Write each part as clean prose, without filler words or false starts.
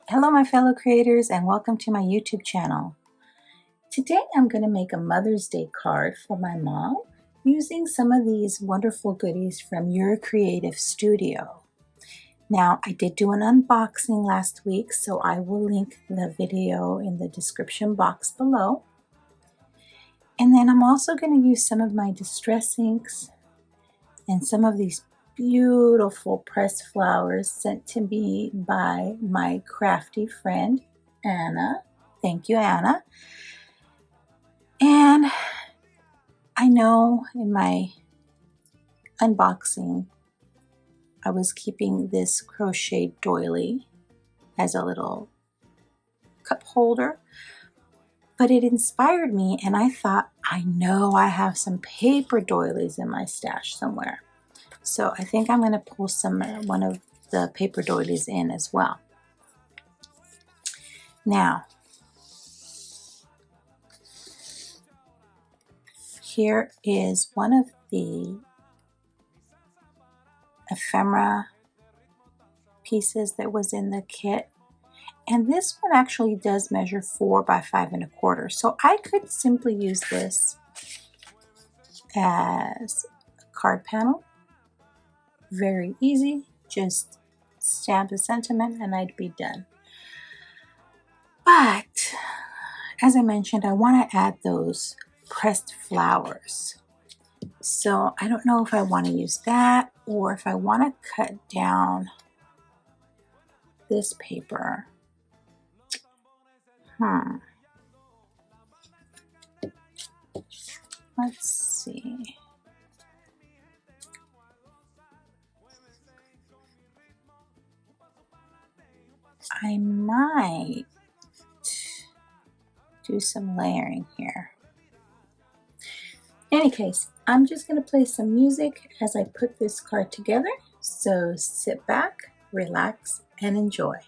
Hello my fellow creators and welcome to my YouTube channel. Today I'm going to make a Mother's Day card for my mom using some of these wonderful goodies from Your Creative Studio. Now I did do an unboxing last week, so I will link the video in the description box below. And then I'm also going to use some of my distress inks and some of these beautiful pressed flowers sent to me by my crafty friend Anna. Thank you, Anna. And I know in my unboxing I was keeping this crochet doily as a little cup holder, but it inspired me and I thought, I know I have some paper doilies in my stash somewhere. So I think I'm going to pull one of the paper doilies in as well. Now, here is one of the ephemera pieces that was in the kit. And this one actually does measure 4 by 5 1/4. So I could simply use this as a card panel. Very easy, just stamp a sentiment and I'd be done. But as I mentioned, I want to add those pressed flowers. So I don't know if I want to use that or if I want to cut down this paper. Let's see. I might do some layering here. In any case, I'm just going to play some music as I put this card together. So sit back, relax, and enjoy.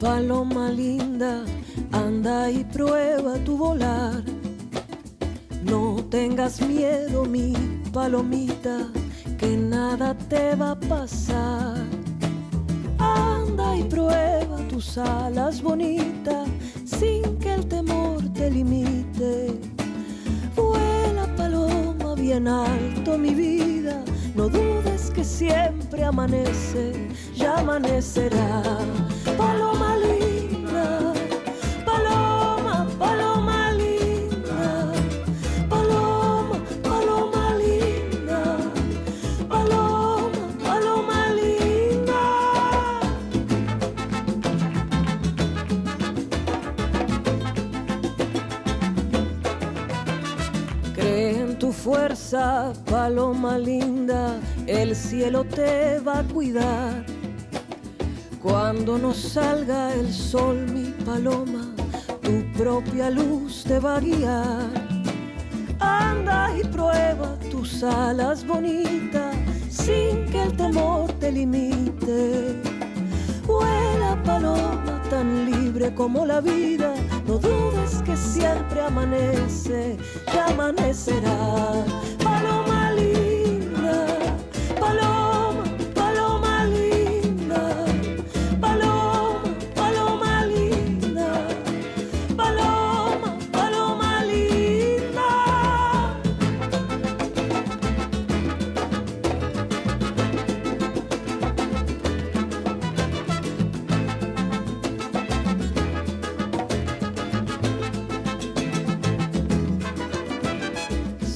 paloma linda, anda y prueba tu volar. No tengas miedo, mi palomita, que nada te va a pasar. Anda y prueba tus alas bonitas, sin que el temor te limite. Vuela paloma bien alto, mi vida, no dudes que siempre amanece, ya amanecerá. Paloma linda, paloma, paloma linda, paloma, paloma linda, paloma, paloma linda. Cree en tu fuerza, paloma linda, el cielo te va a cuidar. Cuando no salga el sol, mi paloma, tu propia luz te va a guiar. Anda y prueba tus alas bonitas, sin que el temor te limite. Vuela paloma tan libre como la vida, no dudes que siempre amanece, ya amanecerá. Paloma linda, paloma, paloma linda, paloma, paloma linda, paloma, paloma linda.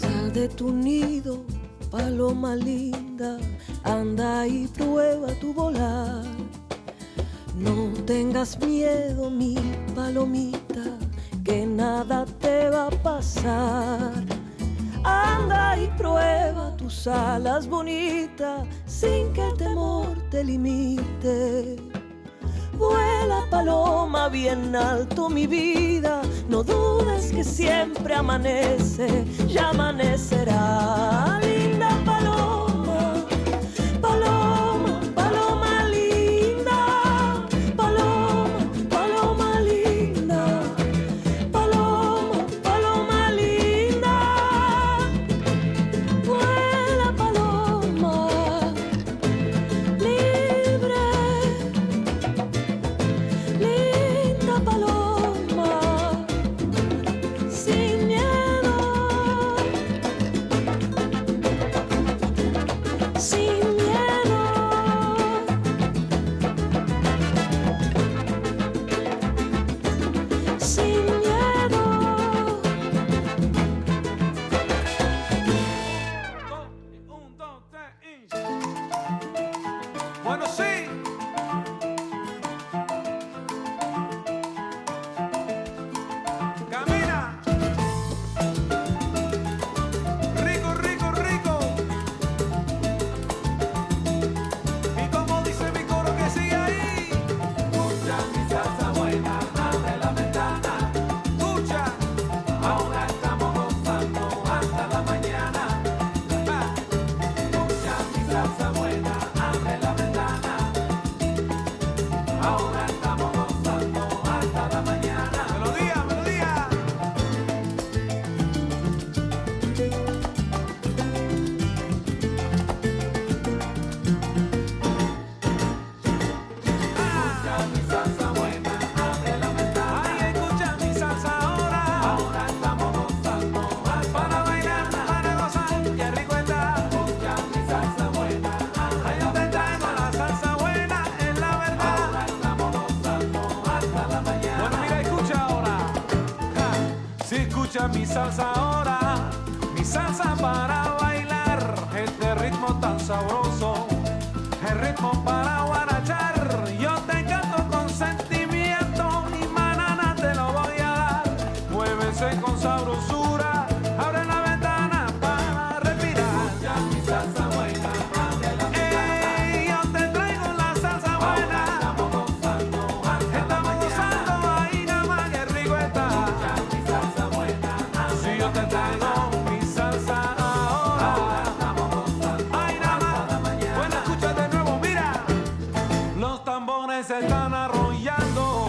Sal de tu nido, paloma linda, anda y prueba tu volar. No tengas miedo, mi palomita, que nada te va a pasar. Anda y prueba tus alas bonitas, sin que el temor te limite. Vuela paloma bien alto, mi vida, no dudes que siempre amanece, ya amanecerá. Linda paloma, paloma, paloma linda, paloma, paloma linda, paloma, paloma linda. Vuela paloma, libre, linda paloma, sin miedo, sin miedo, sin miedo. Un, dos, tres, y... Bueno, sí. Camina. Rico, rico, rico. Y como dice mi coro que sigue ahí. Escucha mi salsa buena, abre la ventana. Escucha. Ahora estamos gozando hasta la mañana. Escucha mi salsa buena, abre la ventana. Ahora estamos gozando hasta la mañana. Melodía, melodía. Escucha mi salsa buena, abre la ventana. Ay, escucha mi salsa ahora. Ahora estamos gozando para bailar, para gozar, qué rico está. Escucha mi salsa buena, ay, yo te traigo la salsa buena, es la verdad. Ahora estamos gozando hasta la mañana. Bueno, mira, escucha ahora. Si escucha mi salsa ahora, mi salsa para bailar, este ritmo tan sabroso, el ritmo para guarachar. Yo te canto con sentimiento y manana te lo voy a dar. Muévese con sabrosura, abre la ventana para respirar. Escucha mi salsa buena, abre la ventana. Ey, yo te traigo la salsa buena. Estamos gozando ahí nada más, qué rico está. Escucha mi salsa buena, si yo te traigo mi salsa ahora. Ay, nada más. Bueno, escucha de nuevo, mira. Los tambores se están arrollando.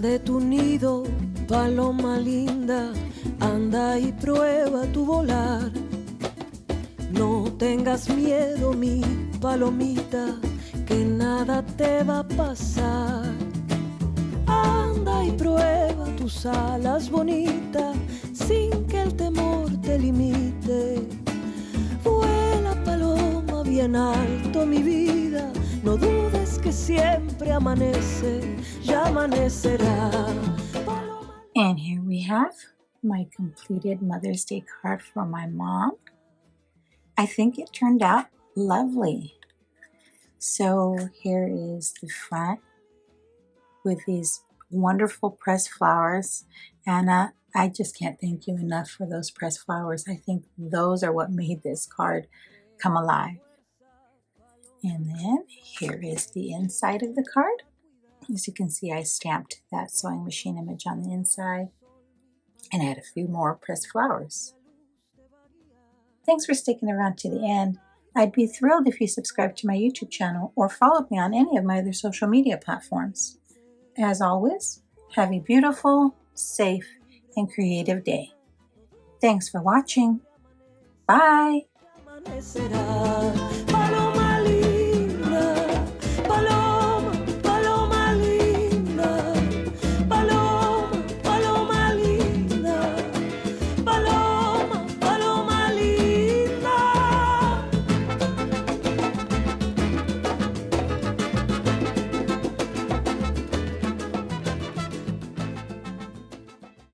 De tu nido, paloma linda, anda y prueba tu volar. No tengas miedo, mi palomita, que nada te va a pasar. Anda y prueba tus alas bonitas, sin que el temor te limite. Vuela paloma bien alto, mi vida, no dudes que siempre amanece, ya amanecerá. And here we have my completed Mother's Day card for my mom. I think it turned out lovely. So here is the front with these wonderful pressed flowers. Anna, I just can't thank you enough for those pressed flowers. I think those are what made this card come alive. And then here is the inside of the card. As you can see, I stamped that sewing machine image on the inside and add a few more pressed flowers. Thanks for sticking around to the end. I'd be thrilled if you subscribe to my YouTube channel or follow me on any of my other social media platforms. As always, have a beautiful, safe, and creative day. Thanks for watching. Bye. Amanecerá.